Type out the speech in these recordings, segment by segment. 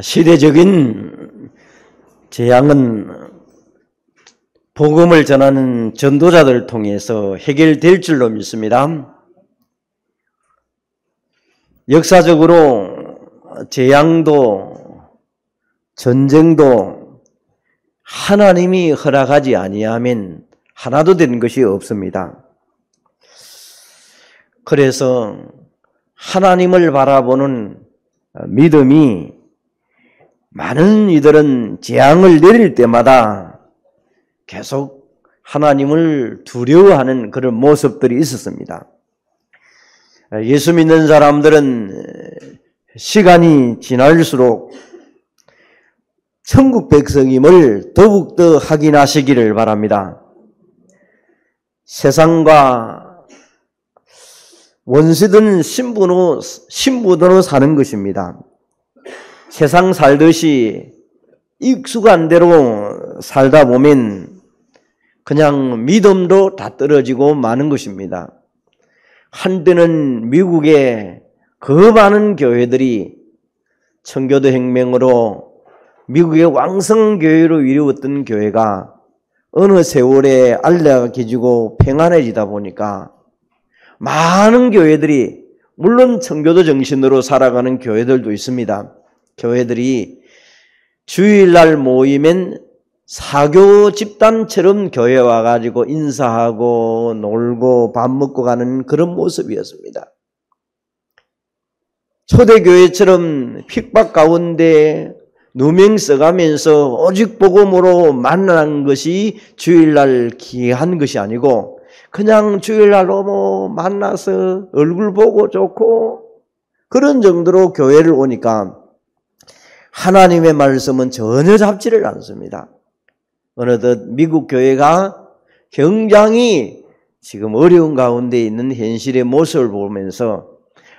시대적인 재앙은 복음을 전하는 전도자들을 통해서 해결될 줄로 믿습니다. 역사적으로 재앙도 전쟁도 하나님이 허락하지 아니하면 하나도 된 것이 없습니다. 그래서 하나님을 바라보는 믿음이 많은 이들은 재앙을 내릴 때마다 계속 하나님을 두려워하는 그런 모습들이 있었습니다. 예수 믿는 사람들은 시간이 지날수록 천국 백성임을 더욱더 확인하시기를 바랍니다. 세상과 원수든 신부로 사는 것입니다. 세상 살듯이 익숙한 대로 살다 보면 그냥 믿음도 다 떨어지고 마는 것입니다. 한때는 미국에 그 많은 교회들이 청교도 혁명으로 미국의 왕성교회로 이루었던 교회가 어느 세월에 안락해지고 평안해지다 보니까 많은 교회들이, 물론 청교도 정신으로 살아가는 교회들도 있습니다. 교회들이 주일날 모이면 사교 집단처럼 교회 와가지고 인사하고 놀고 밥 먹고 가는 그런 모습이었습니다. 초대교회처럼 핍박 가운데 누명 써가면서 오직 복음으로 만난 것이 주일날 귀한 것이 아니고 그냥 주일날로 만나서 얼굴 보고 좋고 그런 정도로 교회를 오니까 하나님의 말씀은 전혀 잡지를 않습니다. 어느덧 미국 교회가 굉장히 지금 어려운 가운데 있는 현실의 모습을 보면서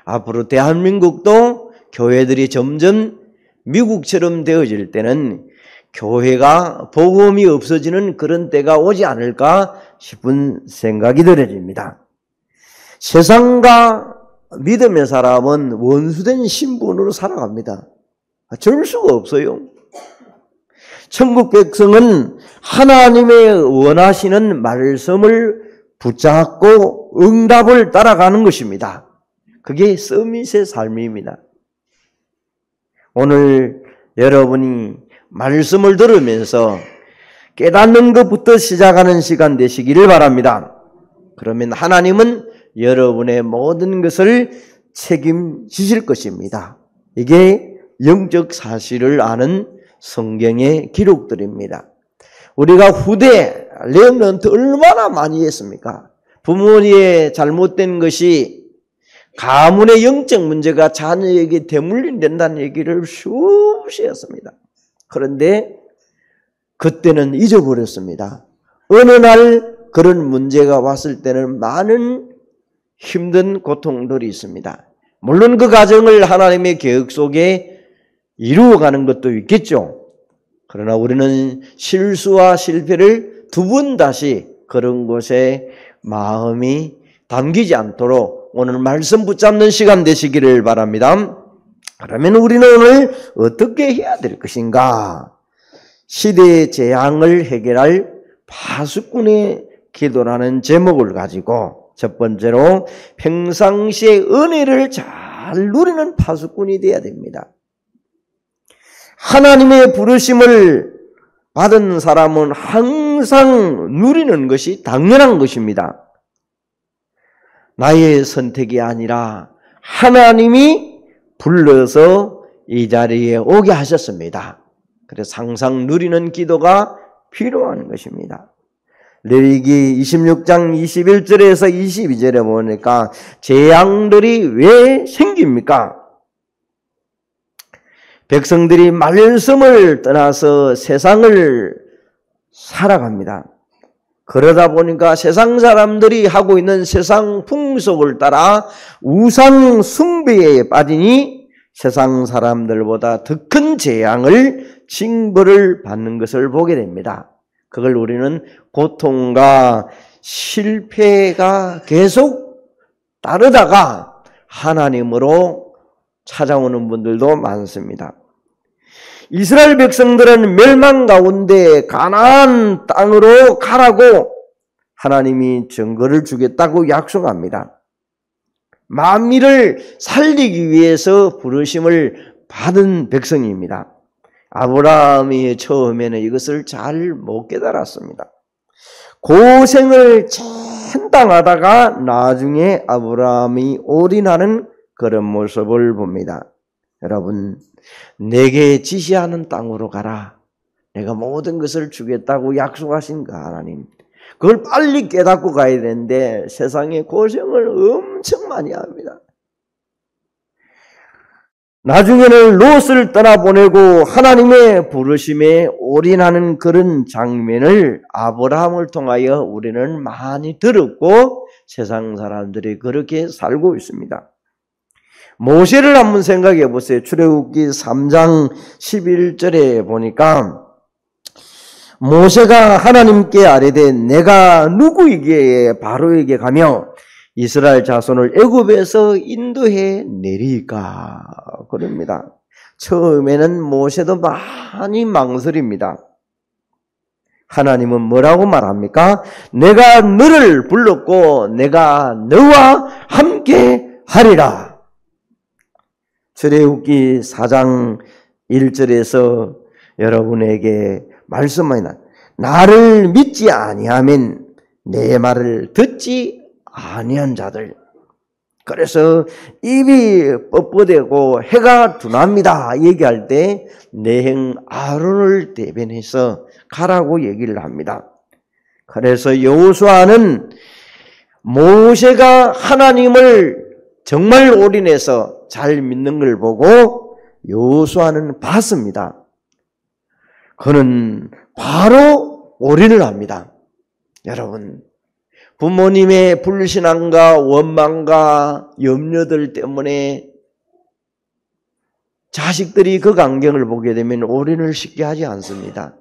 앞으로 대한민국도 교회들이 점점 미국처럼 되어질 때는 교회가 복음이 없어지는 그런 때가 오지 않을까 싶은 생각이 들어집니다. 세상과 믿음의 사람은 원수된 신분으로 살아갑니다. 줄 수가 없어요. 천국 백성은 하나님의 원하시는 말씀을 붙잡고 응답을 따라가는 것입니다. 그게 서밋의 삶입니다. 오늘 여러분이 말씀을 들으면서 깨닫는 것부터 시작하는 시간 되시기를 바랍니다. 그러면 하나님은 여러분의 모든 것을 책임지실 것입니다. 이게 영적 사실을 아는 성경의 기록들입니다. 우리가 후대 렘넌트 얼마나 많이 했습니까? 부모의 잘못된 것이 가문의 영적 문제가 자녀에게 대물림된다는 얘기를 수없이 했습니다. 그런데 그때는 잊어버렸습니다. 어느 날 그런 문제가 왔을 때는 많은 힘든 고통들이 있습니다. 물론 그 과정을 하나님의 계획 속에 이루어가는 것도 있겠죠. 그러나 우리는 실수와 실패를 두 번 다시 그런 곳에 마음이 담기지 않도록 오늘 말씀 붙잡는 시간 되시기를 바랍니다. 그러면 우리는 오늘 어떻게 해야 될 것인가? 시대의 재앙을 해결할 파수꾼의 기도라는 제목을 가지고 첫 번째로 평상시에 은혜를 잘 누리는 파수꾼이 되어야 됩니다. 하나님의 부르심을 받은 사람은 항상 누리는 것이 당연한 것입니다. 나의 선택이 아니라 하나님이 불러서 이 자리에 오게 하셨습니다. 그래서 항상 누리는 기도가 필요한 것입니다. 레위기 26장 21절에서 22절에 보니까 재앙들이 왜 생깁니까? 백성들이 말씀을 떠나서 세상을 살아갑니다. 그러다 보니까 세상 사람들이 하고 있는 세상 풍속을 따라 우상 숭배에 빠지니 세상 사람들보다 더 큰 재앙을 징벌을 받는 것을 보게 됩니다. 그걸 우리는 고통과 실패가 계속 따르다가 하나님으로 찾아오는 분들도 많습니다. 이스라엘 백성들은 멸망 가운데 가나안 땅으로 가라고 하나님이 증거를 주겠다고 약속합니다. 만민을 살리기 위해서 부르심을 받은 백성입니다. 아브라함이 처음에는 이것을 잘 못 깨달았습니다. 고생을 참당하다가 나중에 아브라함이 올인하는 그런 모습을 봅니다. 여러분, 내게 지시하는 땅으로 가라. 내가 모든 것을 주겠다고 약속하신 그 하나님. 그걸 빨리 깨닫고 가야 되는데 세상에 고생을 엄청 많이 합니다. 나중에는 롯을 떠나보내고 하나님의 부르심에 올인하는 그런 장면을 아브라함을 통하여 우리는 많이 들었고 세상 사람들이 그렇게 살고 있습니다. 모세를 한번 생각해 보세요. 출애굽기 3장 11절에 보니까 모세가 하나님께 아뢰되 내가 누구에게 바로에게 가며 이스라엘 자손을 애굽에서 인도해 내리까 그럽니다. 처음에는 모세도 많이 망설입니다. 하나님은 뭐라고 말합니까? 내가 너를 불렀고 내가 너와 함께 하리라. 출애굽기 4장 1절에서 여러분에게 말씀하니 나를 믿지 아니하면 내 말을 듣지 아니한 자들. 그래서 입이 뻣뻣하고 해가 둔합니다 얘기할 때 내행 아론을 대변해서 가라고 얘기를 합니다. 그래서 여호수아는 모세가 하나님을 정말 올인해서 잘 믿는 걸 보고 여호수아는 봤습니다. 그는 바로 올인을 합니다. 여러분, 부모님의 불신앙과 원망과 염려들 때문에 자식들이 그 광경을 보게 되면 올인을 쉽게 하지 않습니다.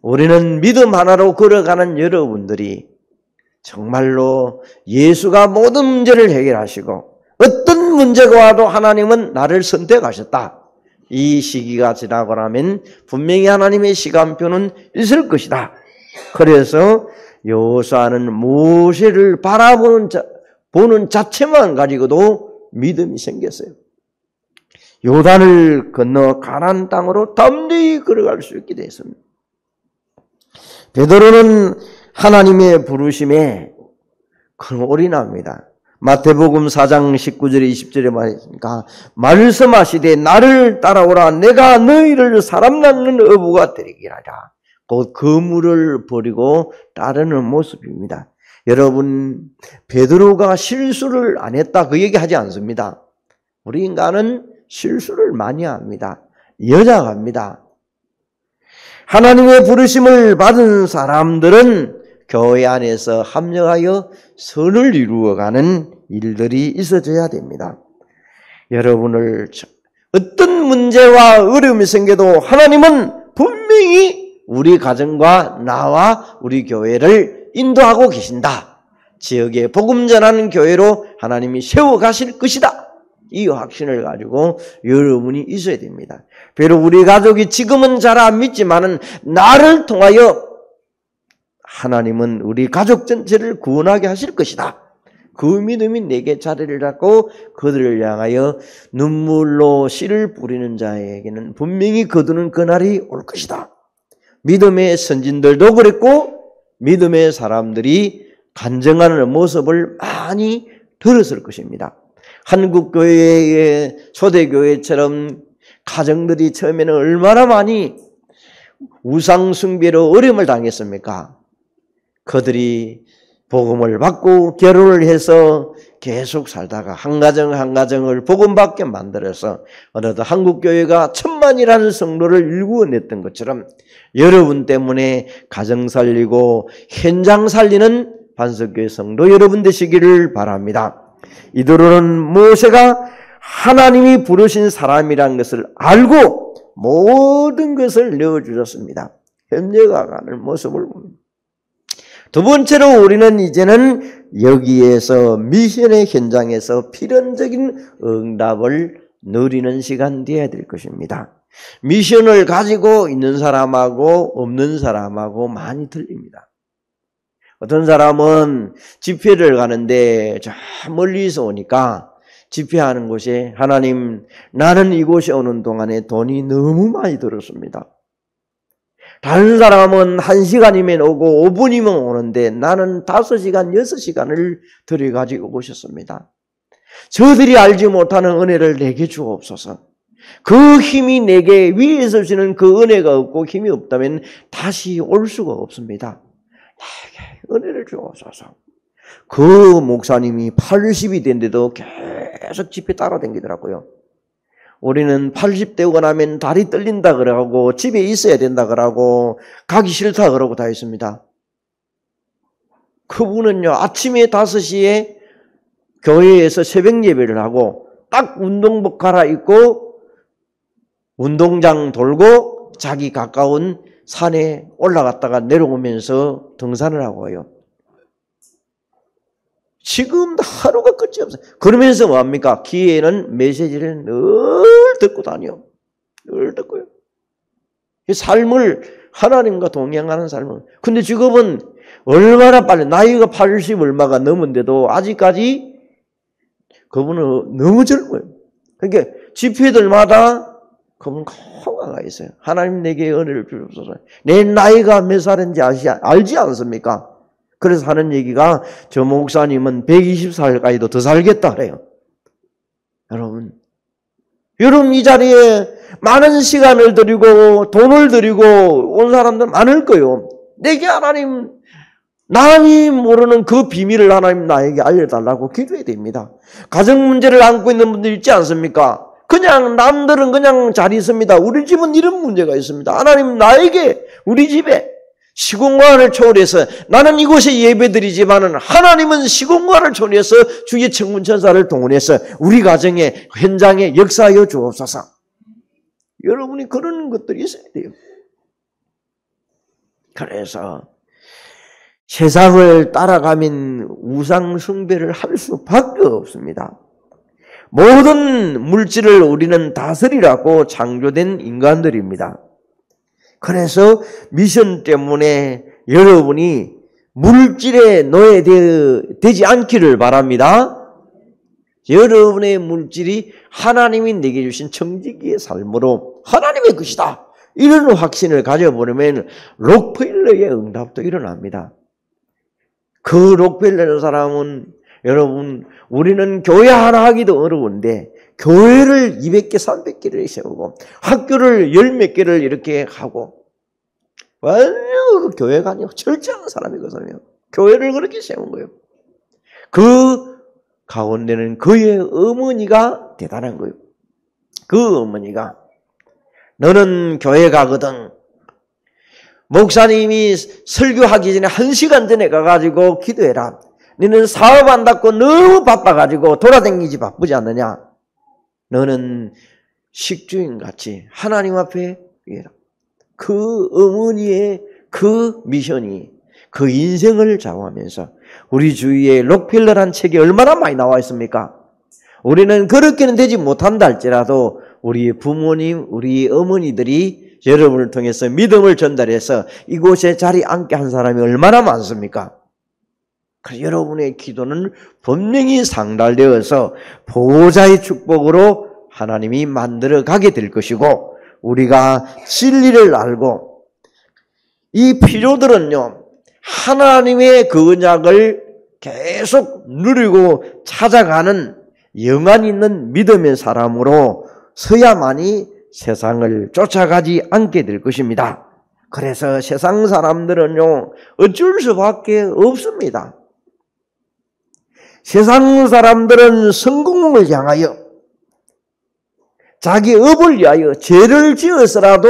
우리는 믿음 하나로 걸어가는 여러분들이 정말로 예수가 모든 문제를 해결하시고 어떤 문제가 와도 하나님은 나를 선택하셨다. 이 시기가 지나고 나면 분명히 하나님의 시간표는 있을 것이다. 그래서 여호수아는 모세를 보는 자체만 가지고도 믿음이 생겼어요. 요단을 건너 가나안 땅으로 담대히 걸어갈 수 있게 됐습니다. 베드로는 하나님의 부르심에 올인합니다. 마태복음 4장 19절에 20절에 말하니까 말씀하시되 나를 따라오라 내가 너희를 사람 낳는 어부가 되리라. 곧 그물을 버리고 따르는 모습입니다. 여러분, 베드로가 실수를 안 했다 그 얘기하지 않습니다. 우리 인간은 실수를 많이 합니다. 여자합니다. 하나님의 부르심을 받은 사람들은 교회 안에서 합력하여 선을 이루어가는 일들이 있어져야 됩니다. 여러분을 어떤 문제와 어려움이 생겨도 하나님은 분명히 우리 가정과 나와 우리 교회를 인도하고 계신다. 지역에 복음 전하는 교회로 하나님이 세워가실 것이다. 이 확신을 가지고 여러분이 있어야 됩니다. 비록 우리 가족이 지금은 잘 안 믿지만은 나를 통하여 하나님은 우리 가족 전체를 구원하게 하실 것이다. 그 믿음이 내게 자리를 잡고 그들을 향하여 눈물로 씨를 뿌리는 자에게는 분명히 거두는 그날이 올 것이다. 믿음의 선진들도 그랬고 믿음의 사람들이 간증하는 모습을 많이 들었을 것입니다. 한국 교회의 초대교회처럼 가정들이 처음에는 얼마나 많이 우상 숭배로 어려움을 당했습니까? 그들이 복음을 받고 결혼을 해서 계속 살다가 한 가정 한 가정을 복음받게 만들어서 어느덧 한국교회가 1000만이라는 성도를 일구어냈던 것처럼 여러분 때문에 가정 살리고 현장 살리는 반석교회 성도 여러분 되시기를 바랍니다. 이들은 모세가 하나님이 부르신 사람이라는 것을 알고 모든 것을 내어주셨습니다. 협력하는 모습을 봅니다. 두 번째로 우리는 이제는 여기에서 미션의 현장에서 필연적인 응답을 누리는 시간 되어야 될 것입니다. 미션을 가지고 있는 사람하고 없는 사람하고 많이 틀립니다. 어떤 사람은 집회를 가는데 저 멀리서 오니까 집회하는 곳에 하나님, 나는 이곳에 오는 동안에 돈이 너무 많이 들었습니다. 다른 사람은 1시간이면 오고 5분이면 오는데 나는 5시간, 6시간을 들여가지고 오셨습니다. 저들이 알지 못하는 은혜를 내게 주옵소서. 그 힘이 내게 위에서 주는 그 은혜가 없고 힘이 없다면 다시 올 수가 없습니다. 내게 은혜를 주옵소서. 그 목사님이 80이 된데도 계속 집회 따라다니더라고요. 우리는 80대가 나면 다리 떨린다 그러고 집에 있어야 된다 그러고 가기 싫다 그러고 다 했습니다. 그분은요, 아침에 5시에 교회에서 새벽 예배를 하고 딱 운동복 갈아입고 운동장 돌고 자기 가까운 산에 올라갔다가 내려오면서 등산을 하고 와요. 지금도 하루가 끝이 없어요. 그러면서 뭐합니까? 귀에는 메시지를 늘 듣고 다녀. 늘 듣고요. 이 삶을, 하나님과 동행하는 삶을. 근데 지금은 얼마나 빨리, 나이가 80 얼마가 넘은데도 아직까지 그분은 너무 젊어요. 그러니까 집회들마다 그분 건강가 있어요. 하나님 내게 은혜를 주옵소서. 내 나이가 몇 살인지 알지 않습니까? 그래서 하는 얘기가 저 목사님은 120살까지도 더 살겠다 그래요. 여러분 이 자리에 많은 시간을 들이고 돈을 들이고 온 사람들 많을 거예요. 내게 하나님, 남이 모르는 그 비밀을 하나님 나에게 알려달라고 기도해야 됩니다. 가정 문제를 안고 있는 분들 있지 않습니까? 그냥 남들은 그냥 잘 있습니다. 우리 집은 이런 문제가 있습니다. 하나님 나에게, 우리 집에 시공간을 초월해서, 나는 이곳에 예배드리지만은 하나님은 시공간을 초월해서 주의 천군천사를 동원해서 우리 가정의 현장에 역사하여 주옵소서. 여러분이 그런 것들이 있어야 돼요. 그래서 세상을 따라가면 우상 숭배를 할 수밖에 없습니다. 모든 물질을 우리는 다스리라고 창조된 인간들입니다. 그래서 미션 때문에 여러분이 물질에 노예되지 않기를 바랍니다. 여러분의 물질이 하나님이 내게 주신 청지기의 삶으로 하나님의 것이다, 이런 확신을 가져보려면 록펠러의 응답도 일어납니다. 그 록펠러 사람은, 여러분, 우리는 교회 하나 하기도 어려운데 교회를 200개, 300개를 세우고 학교를 10몇 개를 이렇게 하고, 완전 교회가 아니고 철저한 사람이거든요. 교회를 그렇게 세운 거예요. 그 가운데는 그의 어머니가 대단한 거예요. 그 어머니가, 너는 교회 가거든, 목사님이 설교하기 전에 1시간 전에 가가지고 기도해라. 너는 사업 안 닫고 너무 바빠가지고 돌아다니지 바쁘지 않느냐? 너는 식주인같이 하나님 앞에 위해라. 그 어머니의 그 미션이 그 인생을 좌우하면서, 우리 주위에 록펠러란 책이 얼마나 많이 나와 있습니까? 우리는 그렇게는 되지 못한다 할지라도 우리 부모님, 우리 어머니들이 여러분을 통해서 믿음을 전달해서 이곳에 자리 앉게 한 사람이 얼마나 많습니까? 그래서 여러분의 기도는 분명히 상달되어서 보호자의 축복으로 하나님이 만들어 가게 될 것이고, 우리가 진리를 알고, 이 필요들은요, 하나님의 그 언약을 계속 누리고 찾아가는 영안 있는 믿음의 사람으로 서야만이 세상을 쫓아가지 않게 될 것입니다. 그래서 세상 사람들은요, 어쩔 수밖에 없습니다. 세상 사람들은 성공을 향하여, 자기 업을 위하여 죄를 지어서라도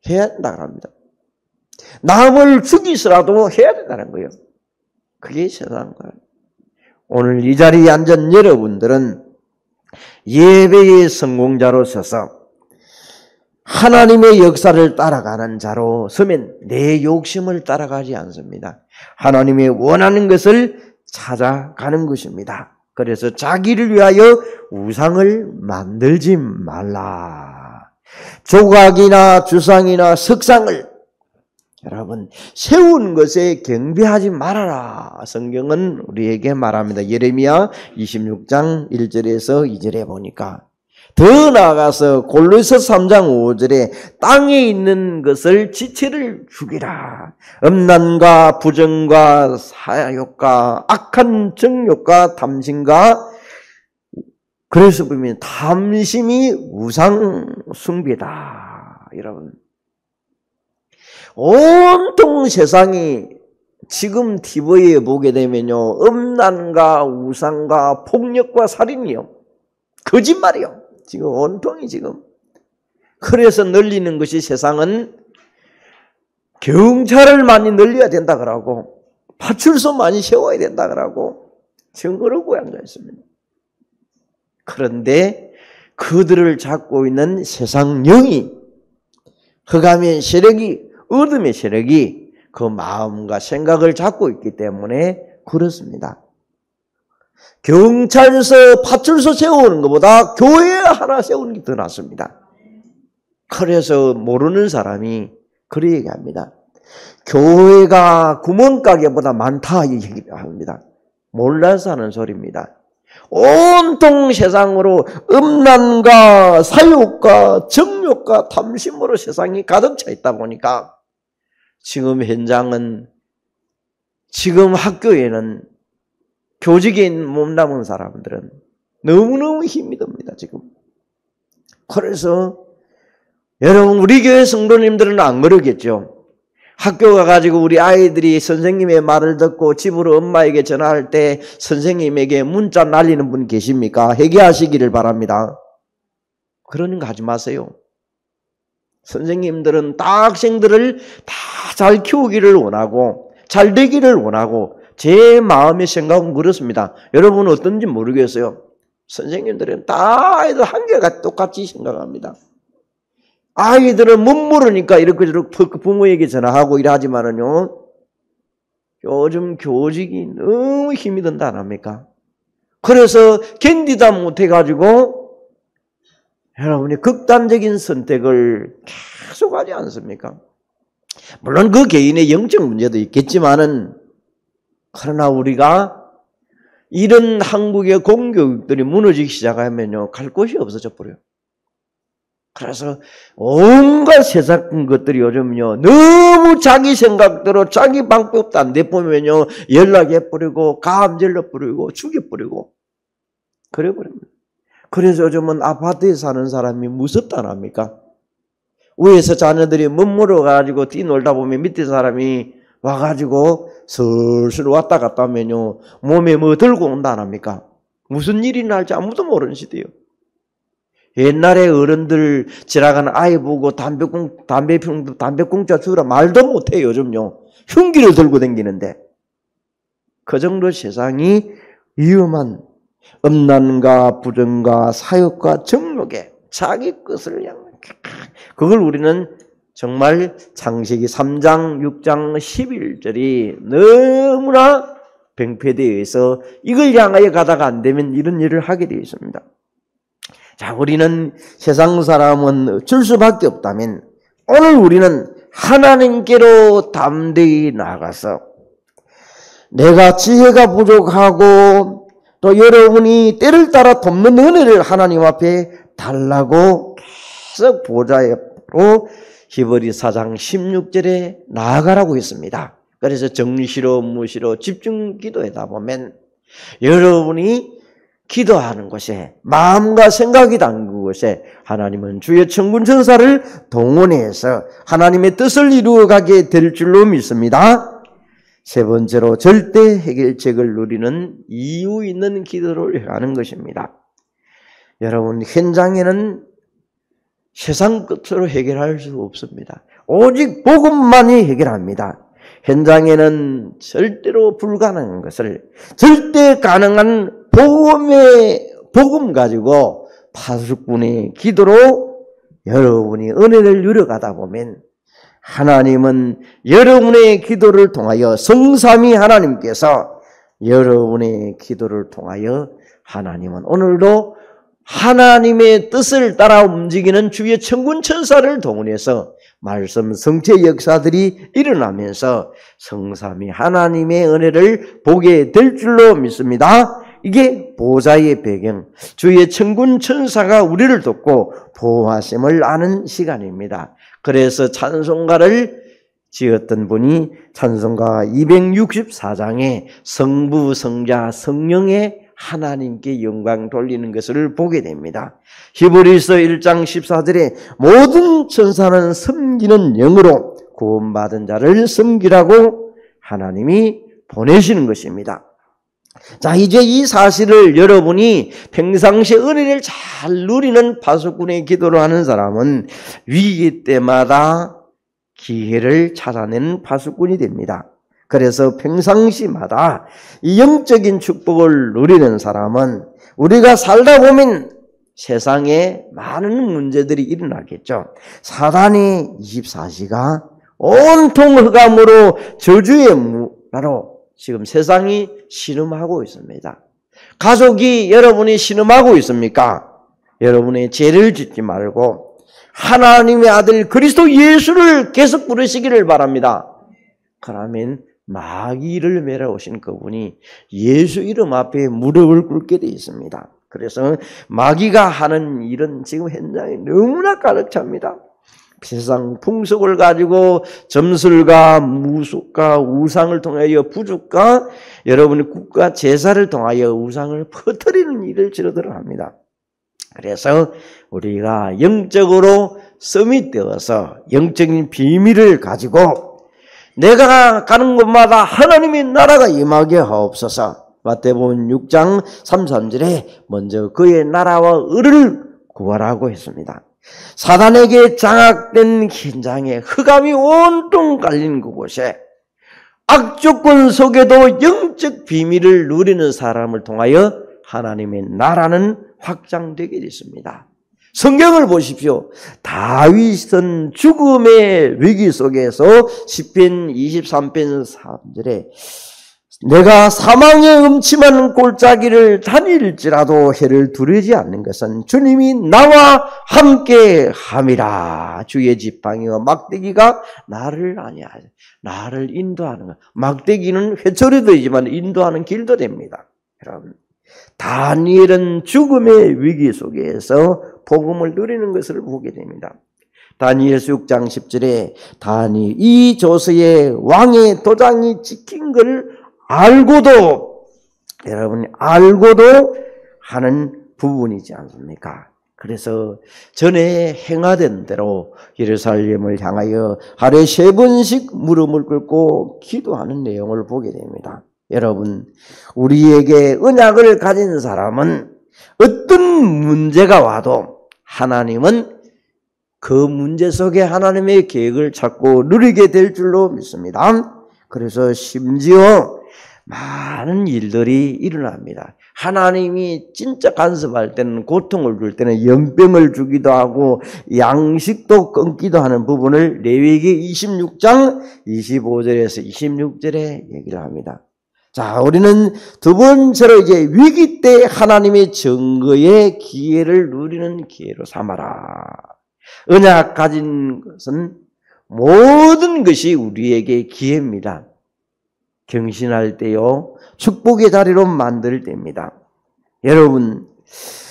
해야 된다고 합니다. 남을 죽이서라도 해야 된다는 거예요. 그게 세상 거예요. 오늘 이 자리에 앉은 여러분들은 예배의 성공자로 서서 하나님의 역사를 따라가는 자로 서면 내 욕심을 따라가지 않습니다. 하나님의 원하는 것을 찾아가는 것입니다. 그래서 자기를 위하여 우상을 만들지 말라. 조각이나 주상이나 석상을 여러분 세운 것에 경배하지 말아라. 성경은 우리에게 말합니다. 예레미야 26장 1절에서 2절에 보니까 더 나아가서 골로새 3장 5절에 땅에 있는 것을 지체를 죽이라. 음란과 부정과 사욕과 악한 정욕과 탐심과 그래서 보면 탐심이 우상 숭배다. 여러분 온통 세상이 지금 TV에 보게 되면요 음란과 우상과 폭력과 살인이요 거짓말이요 지금 온통이 지금. 그래서 늘리는 것이 세상은 경찰을 많이 늘려야 된다 그러고 파출소 많이 세워야 된다 그러고 증거를 고앉아 있습니다. 그런데 그들을 잡고 있는 세상 영이 흑암의 세력이 어둠의 세력이 그 마음과 생각을 잡고 있기 때문에 그렇습니다. 경찰서, 파출소 세우는 것보다 교회 하나 세우는 게 더 낫습니다. 그래서 모르는 사람이 그렇게 얘기합니다. 교회가 구멍가게보다 많다 이 얘기를 합니다. 몰라서 하는 소리입니다. 온통 세상으로 음란과 사욕과 정욕과 탐심으로 세상이 가득 차 있다 보니까 지금 현장은 지금 학교에는 교직에 몸담은 사람들은 너무너무 힘이 듭니다. 지금. 그래서 여러분 우리 교회 성도님들은 안 그러겠죠. 학교 가가지고 우리 아이들이 선생님의 말을 듣고 집으로 엄마에게 전화할 때 선생님에게 문자 날리는 분 계십니까? 회개하시기를 바랍니다. 그러는 거 하지 마세요. 선생님들은 다 학생들을 다 잘 키우기를 원하고 잘 되기를 원하고 제 마음의 생각은 그렇습니다. 여러분은 어떤지 모르겠어요. 선생님들은 다 아이들 한결같이 똑같이 생각합니다. 아이들은 못 모르니까 이렇게 부모에게 전화하고 이러하지만은요, 요즘 교직이 너무 힘이 든다, 안 합니까? 그래서 견디다 못해가지고 여러분이 극단적인 선택을 계속 하지 않습니까? 물론 그 개인의 영적 문제도 있겠지만은, 그러나 우리가 이런 한국의 공교육들이 무너지기 시작하면요, 갈 곳이 없어져 버려요. 그래서 온갖 세상 것들이 요즘요 너무 자기 생각대로 자기 방법도 안 내보면요 연락해버리고 감질러버리고 죽여버리고 그래버립니다. 그래서 요즘은 아파트에 사는 사람이 무섭다 합니까? 위에서 자녀들이 멋물어 가지고 뛰놀다 보면 밑에 사람이 와가지고 슬슬 왔다 갔다 하면요 몸에 뭐 들고 온다 합니까? 무슨 일이 날지 아무도 모르는 시대예요. 옛날에 어른들 지나가는 아이 보고 담배 공짜 주라 말도 못해요. 요즘요 흉기를 들고 다니는데 그 정도 세상이 위험한 음란과 부정과 사욕과 정욕에 자기 것을 향해 그걸 우리는 정말 창세기 3장 6장 11절이 너무나 병폐되어 있어 이걸 향하여 가다가 안 되면 이런 일을 하게 되어 있습니다. 자, 우리는 세상 사람은 어쩔 수밖에 없다면 오늘 우리는 하나님께로 담대히 나가서 내가 지혜가 부족하고 또 여러분이 때를 따라 돕는 은혜를 하나님 앞에 달라고 계속 보좌로 히브리 4장 16절에 나아가라고 했습니다. 그래서 정시로 무시로 집중 기도하다 보면 여러분이 기도하는 곳에 마음과 생각이 담긴 곳에 하나님은 주의 천군 천사를 동원해서 하나님의 뜻을 이루어가게 될 줄로 믿습니다. 세 번째로 절대 해결책을 누리는 이유 있는 기도를 하는 것입니다. 여러분 현장에는 세상 끝으로 해결할 수 없습니다. 오직 복음만이 해결합니다. 현장에는 절대로 불가능한 것을 절대 가능한 복음 가지고 파수꾼의 기도로 여러분이 은혜를 누려가다 보면 하나님은 여러분의 기도를 통하여 성삼위 하나님께서 여러분의 기도를 통하여 하나님은 오늘도 하나님의 뜻을 따라 움직이는 주의 천군 천사를 동원해서 말씀 성체 역사들이 일어나면서 성삼위 하나님의 은혜를 보게 될 줄로 믿습니다. 이게 보좌의 배경, 주의 천군 천사가 우리를 돕고 보호하심을 아는 시간입니다. 그래서 찬송가를 지었던 분이 찬송가 264장에 성부, 성자, 성령의 하나님께 영광 돌리는 것을 보게 됩니다. 히브리서 1장 14절에 모든 천사는 섬기는 영으로 구원받은 자를 섬기라고 하나님이 보내시는 것입니다. 자, 이제 이 사실을 여러분이 평상시에 은혜를 잘 누리는 파수꾼의 기도를 하는 사람은 위기 때마다 기회를 찾아내는 파수꾼이 됩니다. 그래서 평상시마다 이 영적인 축복을 누리는 사람은 우리가 살다 보면 세상에 많은 문제들이 일어나겠죠. 사단이 24시가 온통 흑암으로 저주의 문화로 지금 세상이 신음하고 있습니다. 가족이 여러분이 신음하고 있습니까? 여러분의 죄를 짓지 말고 하나님의 아들 그리스도 예수를 계속 부르시기를 바랍니다. 그러면 마귀를 멸하오신 그분이 예수 이름 앞에 무릎을 꿇게 되어 있습니다. 그래서 마귀가 하는 일은 지금 현장에 너무나 가득 찹니다. 세상 풍속을 가지고 점술과 무속과 우상을 통하여 부죽과 여러분의 국가 제사를 통하여 우상을 퍼뜨리는 일을 지르도록 합니다. 그래서 우리가 영적으로 서밋되어서 영적인 비밀을 가지고 내가 가는 곳마다 하나님의 나라가 임하게 하옵소서. 마태복음 6장 33절에 먼저 그의 나라와 의를 구하라고 했습니다. 사단에게 장악된 현장에 흑암이 온통 깔린 그곳에 악조건 속에도 영적 비밀을 누리는 사람을 통하여 하나님의 나라는 확장되게 됐습니다. 성경을 보십시오. 다윗은 죽음의 위기 속에서 시편 23편 3절에 내가 사망의 음침한 골짜기를 다닐지라도 해를 두려지 않는 것은 주님이 나와 함께 함이라. 주의 지팡이와 막대기가 나를 인도하는 것. 막대기는 회초리도 되지만 인도하는 길도 됩니다. 여러분, 다니엘은 죽음의 위기 속에서 복음을 누리는 것을 보게 됩니다. 다니엘서 6장 10절에 다니엘 이 조서에 왕의 도장이 찍힌 걸 알고도 여러분이 알고도 하는 부분이지 않습니까? 그래서 전에 행하던 대로 예루살렘을 향하여 하루에 3번씩 무릎을 꿇고 기도하는 내용을 보게 됩니다. 여러분, 우리에게 언약을 가진 사람은 어떤 문제가 와도 하나님은 그 문제 속에 하나님의 계획을 찾고 누리게 될 줄로 믿습니다. 그래서 심지어 많은 일들이 일어납니다. 하나님이 진짜 간섭할 때는, 고통을 줄 때는 연병을 주기도 하고 양식도 끊기도 하는 부분을 레위기 26장 25절에서 26절에 얘기를 합니다. 자, 우리는 두 번째로 이제 위기 때 하나님의 증거의 기회를 누리는 기회로 삼아라. 언약 가진 것은 모든 것이 우리에게 기회입니다. 경신할 때요, 축복의 자리로 만들 때입니다. 여러분,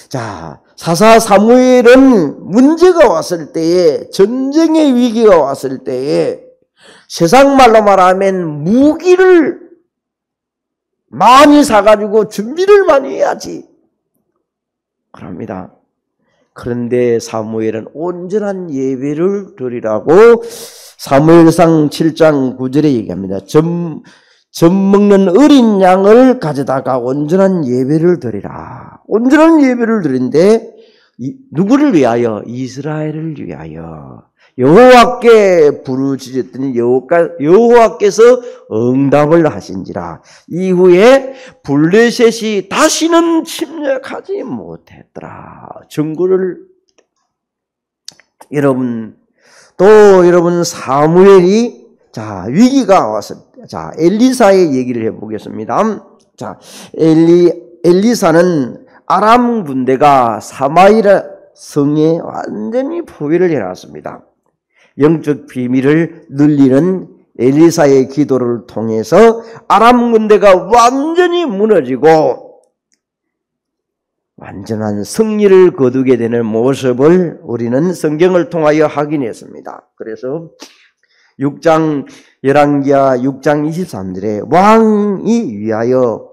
자, 사사 사무엘은 문제가 왔을 때에, 전쟁의 위기가 왔을 때에 세상 말로 말하면 무기를 많이 사가지고 준비를 많이 해야지 그럽니다. 그런데 사무엘은 온전한 예배를 드리라고 사무엘상 7장 9절에 얘기합니다. 젖 먹는 어린 양을 가져다가 온전한 예배를 드리라. 온전한 예배를 드린데 누구를 위하여? 이스라엘을 위하여. 여호와께 부르짖었더니 여호와께서 응답을 하신지라. 이후에 블레셋이 다시는 침략하지 못했더라. 증거를 여러분 사무엘이 자 위기가 왔을 때 자 엘리사의 얘기를 해보겠습니다. 자, 엘리사는 아람 군대가 사마리아 성에 완전히 포위를 해놨습니다. 영적 비밀을 늘리는 엘리사의 기도를 통해서 아람 군대가 완전히 무너지고 완전한 승리를 거두게 되는 모습을 우리는 성경을 통하여 확인했습니다. 그래서 6장 열왕기하 6장 23절에 왕이 위하여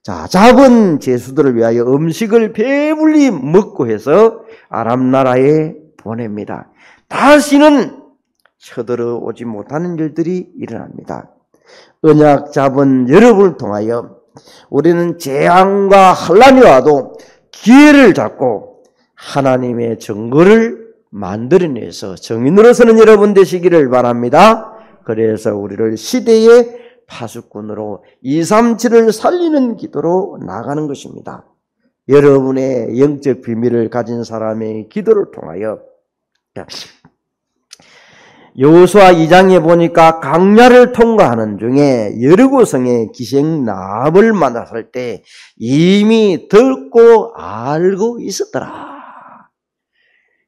잡은 제수들을 위하여 음식을 배불리 먹고 해서 아람 나라에 보냅니다. 다시는 쳐들어오지 못하는 일들이 일어납니다. 언약 잡은 여러분을 통하여 우리는 재앙과 환란이 와도 기회를 잡고 하나님의 증거를 만들어내서 정인으로 서는 여러분 되시기를 바랍니다. 그래서 우리를 시대의 파수꾼으로 237을 살리는 기도로 나가는 것입니다. 여러분의 영적 비밀을 가진 사람의 기도를 통하여 여호수아 2장에 보니까 강야를 통과하는 중에 여리고성의 기생 라합을 만났을 때 이미 듣고 알고 있었더라.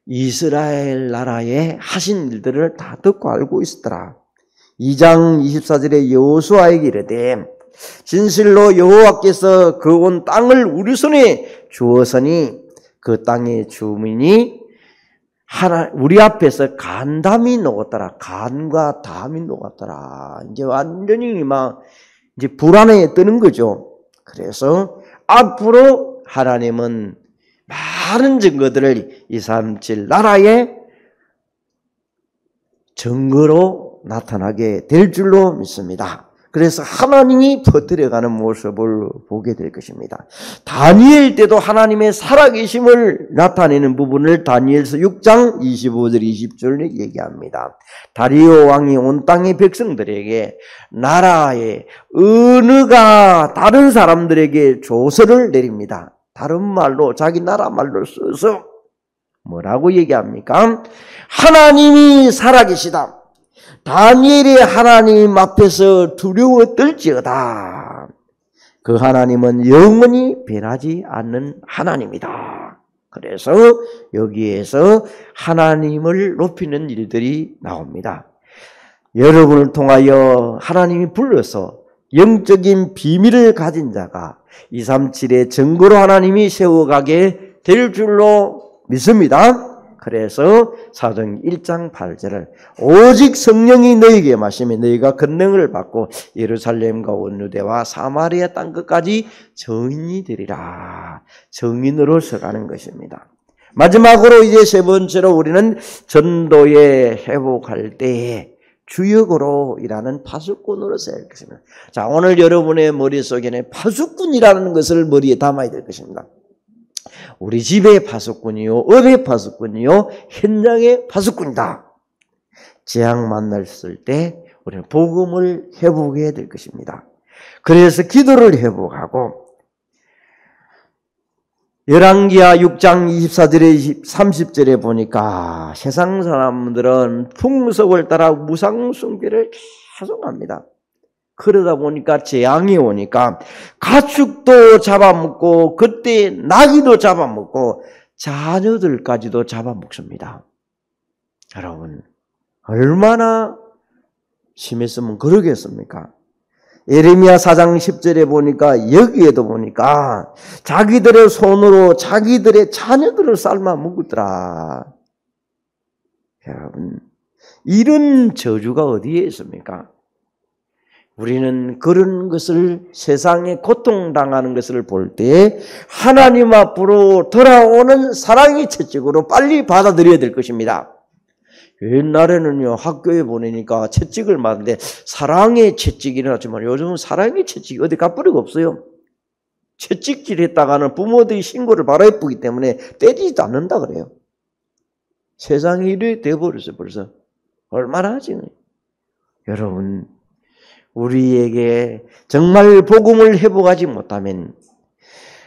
이스라엘 나라에 하신 일들을 다 듣고 알고 있었더라. 2장 24절에 여호수아에게 이르되 진실로 여호와께서 그 온 땅을 우리 손에 주었으니 그 땅의 주민이 우리 앞에서 간담이 녹았더라. 간과 담이 녹았더라. 이제 완전히 이제 불안에 뜨는 거죠. 그래서 앞으로 하나님은 많은 증거들을 237 나라의 증거로 나타나게 될 줄로 믿습니다. 그래서 하나님이 퍼뜨려가는 모습을 보게 될 것입니다. 다니엘 때도 하나님의 살아계심을 나타내는 부분을 다니엘서 6장 25절 20절에 얘기합니다. 다리오 왕이 온 땅의 백성들에게 나라의 언어가 다른 사람들에게 조서를 내립니다. 다른 말로 자기 나라 말로 써서 뭐라고 얘기합니까? 하나님이 살아계시다. 다니엘이 하나님 앞에서 두려워 떨지어다. 그 하나님은 영원히 변하지 않는 하나님이다. 그래서 여기에서 하나님을 높이는 일들이 나옵니다. 여러분을 통하여 하나님이 불러서 영적인 비밀을 가진 자가 237의 증거로 하나님이 세워가게 될 줄로 믿습니다. 그래서 사도행 1장 8절을 오직 성령이 너희에게 마시면 너희가 권능을 받고 예루살렘과 온 유대와 사마리아 땅 끝까지 증인이 되리라. 증인으로 서가는 것입니다. 마지막으로 이제 세 번째로 우리는 전도에 회복할 때에 주역으로 일하는 파수꾼으로서 할 것입니다. 자, 오늘 여러분의 머릿속에는 파수꾼이라는 것을 머리에 담아야 될 것입니다. 우리 집의 파수꾼이요, 업의 파수꾼이요, 현장의 파수꾼이다. 재앙 만났을 때 우리는 복음을 회복해야 될 것입니다. 그래서 기도를 회복하고 열왕기하 6장 24절에 30절에 보니까 세상 사람들은 풍속을 따라 무상 숭배를 계속 합니다. 그러다 보니까 재앙이 오니까 가축도 잡아먹고 그때 나귀도 잡아먹고 자녀들까지도 잡아먹습니다. 여러분 얼마나 심했으면 그러겠습니까? 예레미야 4장 10절에 보니까 여기에도 보니까 자기들의 손으로 자기들의 자녀들을 삶아 먹었더라. 여러분 이런 저주가 어디에 있습니까? 우리는 그런 것을 세상에 고통당하는 것을 볼 때 하나님 앞으로 돌아오는 사랑의 채찍으로 빨리 받아들여야 될 것입니다. 옛날에는요 학교에 보내니까 채찍을 맞는데 사랑의 채찍이라 하지만 요즘은 사랑의 채찍이 어디 갚으려고 없어요. 채찍질 했다가는 부모들이 신고를 바로 해보기 때문에 때리지도 않는다 그래요. 세상이 이래 돼버렸어요 벌써. 얼마나 하지? 여러분 우리에게 정말 복음을 회복하지 못하면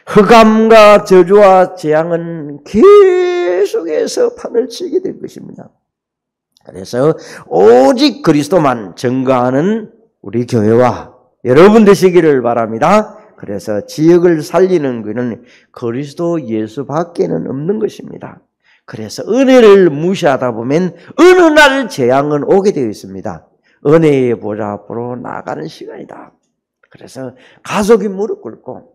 흑암과 저주와 재앙은 계속해서 판을 치게 될 것입니다. 그래서 오직 그리스도만 증거하는 우리 교회와 여러분 되시기를 바랍니다. 그래서 지역을 살리는 것은 그리스도 예수밖에는 없는 것입니다. 그래서 은혜를 무시하다 보면 어느 날 재앙은 오게 되어 있습니다. 은혜의 보좌 앞으로 나아가는 시간이다. 그래서 가족이 무릎 꿇고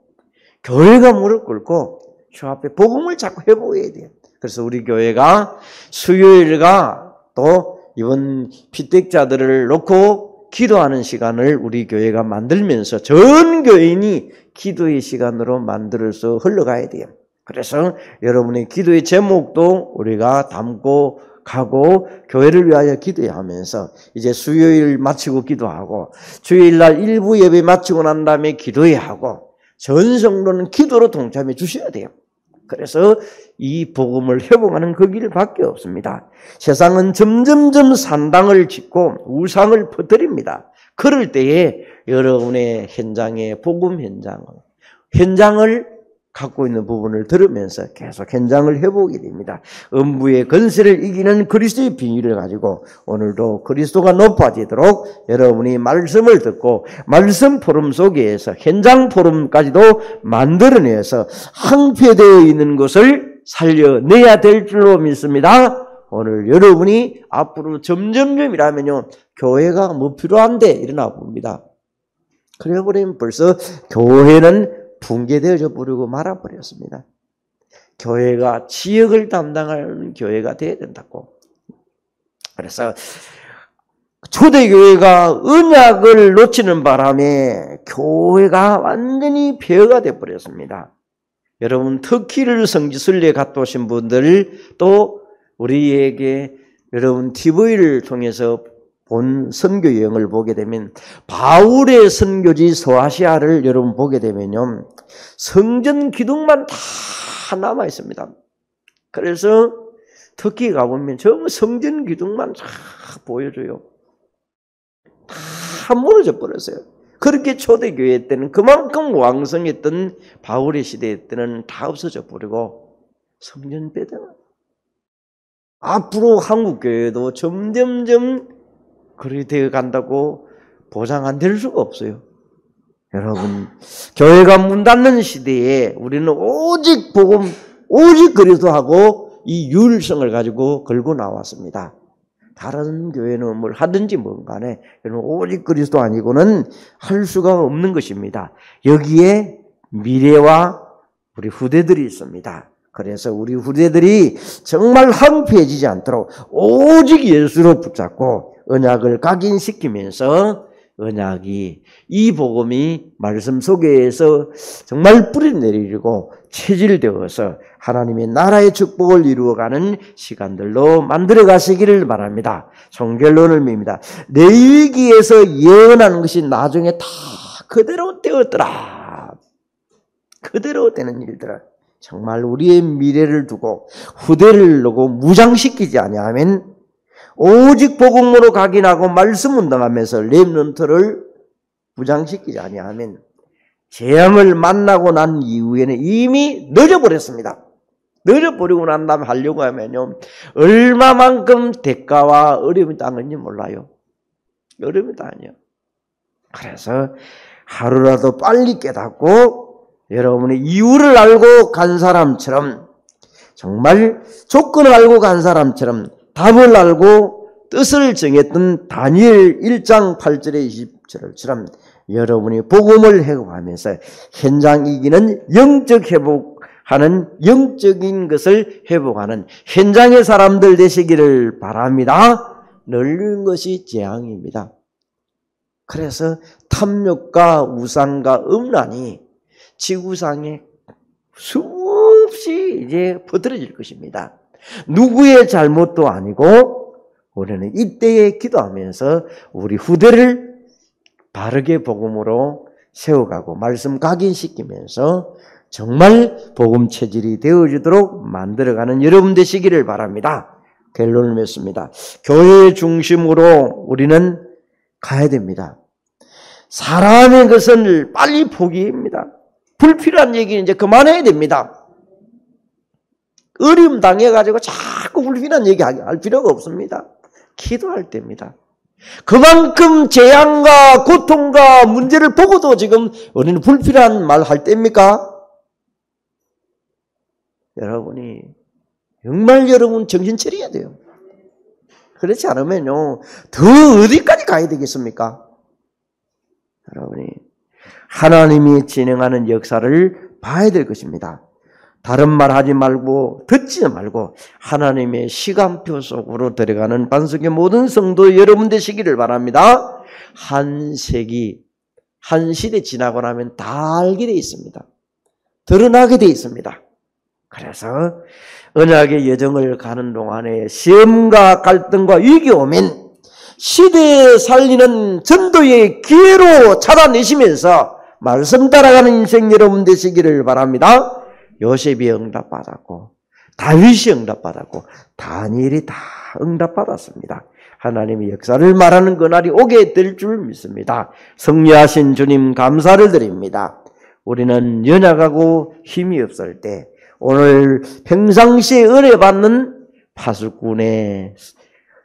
교회가 무릎 꿇고 주 앞에 복음을 자꾸 회복해야 돼요. 그래서 우리 교회가 수요일과 또 이번 피택자들을 놓고 기도하는 시간을 우리 교회가 만들면서 전 교인이 기도의 시간으로 만들어서 흘러가야 돼요. 그래서 여러분의 기도의 제목도 우리가 담고 가고 교회를 위하여 기도해야 하면서 이제 수요일 마치고 기도하고 주일날 일부 예배 마치고 난 다음에 기도해야 하고 전 성도는 기도로 동참해 주셔야 돼요. 그래서 이 복음을 회복하는 그 길밖에 없습니다. 세상은 점점점 산당을 짓고 우상을 퍼뜨립니다. 그럴 때에 여러분의 현장의 복음 현장을 갖고 있는 부분을 들으면서 계속 현장을 회복이 됩니다. 음부의 권세를 이기는 그리스도의 비밀을 가지고 오늘도 그리스도가 높아지도록 여러분이 말씀을 듣고 말씀 포럼 속에서 현장 포럼까지도 만들어내서 항폐되어 있는 것을 살려내야 될 줄로 믿습니다. 오늘 여러분이 앞으로 점점점이라면요 교회가 뭐 필요한데 일어나 봅니다. 그래버리면 벌써 교회는 붕괴되어져 버리고 말아버렸습니다. 교회가 지역을 담당하는 교회가 되어야 된다고. 그래서 초대교회가 언약을 놓치는 바람에 교회가 완전히 폐허가 되어버렸습니다. 여러분 터키를 성지순례 갔다 오신 분들 또 우리에게 여러분 TV를 통해서 본 선교 여행을 보게 되면 바울의 선교지 서아시아를 여러분 보게 되면요 성전 기둥만 다 남아 있습니다. 그래서 터키 가보면 전부 성전 기둥만 다 보여줘요. 다 무너져 버렸어요. 그렇게 초대교회 때는 그만큼 왕성했던 바울의 시대 때는 다 없어져 버리고 성전 배대가 앞으로 한국교회도 점점점 그렇게 되어 간다고 보장 안 될 수가 없어요. 여러분, 교회가 문 닫는 시대에 우리는 오직 복음, 오직 그리스도하고 이 유일성을 가지고 걸고 나왔습니다. 다른 교회는 뭘 하든지 뭔 간에 여러분 오직 그리스도 아니고는 할 수가 없는 것입니다. 여기에 미래와 우리 후대들이 있습니다. 그래서 우리 후대들이 정말 황폐해지지 않도록 오직 예수로 붙잡고 언약을 각인시키면서 언약이 이 복음이 말씀 속에서 정말 뿌리내리고 체질되어서 하나님의 나라의 축복을 이루어가는 시간들로 만들어 가시기를 바랍니다. 종결론을 밉니다. 내 위기에서 예언하는 것이 나중에 다 그대로 되었더라. 그대로 되는 일들을 정말 우리의 미래를 두고 후대를 두고 무장시키지 아니하면 오직 복음으로 각인하고 말씀 운동하면서 렘넌트를 무장시키지 아니하면 재앙을 만나고 난 이후에는 이미 늦어버렸습니다. 늦어버리고 난 다음에 하려고 하면요 얼마만큼 대가와 어려움이 따는지 몰라요. 어려움이 따요. 그래서 하루라도 빨리 깨닫고 여러분의 이유를 알고 간 사람처럼 정말 조건을 알고 간 사람처럼 답을 알고 뜻을 정했던 다니엘 1장 8절에 20절처럼 여러분이 복음을 회복하면서 현장 이기는 영적 회복하는 영적인 것을 회복하는 현장의 사람들 되시기를 바랍니다. 널린 것이 재앙입니다. 그래서 탐욕과 우상과 음란이 지구상에 수없이 이제 퍼뜨려질 것입니다. 누구의 잘못도 아니고 우리는 이때에 기도하면서 우리 후대를 바르게 복음으로 세워가고 말씀 각인시키면서 정말 복음 체질이 되어주도록 만들어가는 여러분 되시기를 바랍니다. 결론을 맺습니다. 교회 중심으로 우리는 가야 됩니다. 사람의 것을 빨리 포기합니다. 불필요한 얘기는 이제 그만해야 됩니다. 어려움 당해가지고 자꾸 불필요한 얘기 할 필요가 없습니다. 기도할 때입니다. 그만큼 재앙과 고통과 문제를 보고도 지금 우리는 불필요한 말 할 때입니까? 여러분이 정말 여러분 정신 차려야 돼요. 그렇지 않으면요 더 어디까지 가야 되겠습니까? 여러분이 하나님이 진행하는 역사를 봐야 될 것입니다. 다른 말 하지 말고 듣지 말고 하나님의 시간표 속으로 들어가는 반석의 모든 성도 여러분 되시기를 바랍니다. 한 세기, 한 시대 지나고 나면 다 알게 되어 있습니다. 드러나게 되어 있습니다. 그래서 언약의 여정을 가는 동안에 시험과 갈등과 위기 오면 시대에 살리는 전도의 기회로 찾아내시면서 말씀 따라가는 인생 여러분 되시기를 바랍니다. 요셉이 응답받았고 다윗이 응답받았고 다니엘이 다 응답받았습니다. 하나님의 역사를 말하는 그날이 오게 될 줄 믿습니다. 승리하신 주님 감사를 드립니다. 우리는 연약하고 힘이 없을 때 오늘 평상시에 은혜 받는 파수꾼의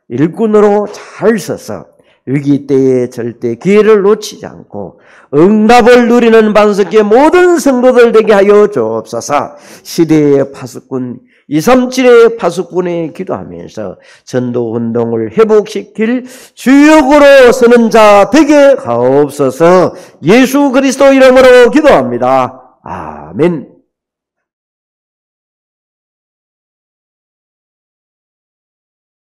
일꾼으로 잘 서서 위기 때에 절대 기회를 놓치지 않고 응답을 누리는 반석의 모든 성도들 되게 하여 주옵소서. 시대의 파수꾼 237의 파수꾼에 기도하면서 전도운동을 회복시킬 주역으로 서는 자 되게 하옵소서. 예수 그리스도 이름으로 기도합니다. 아멘.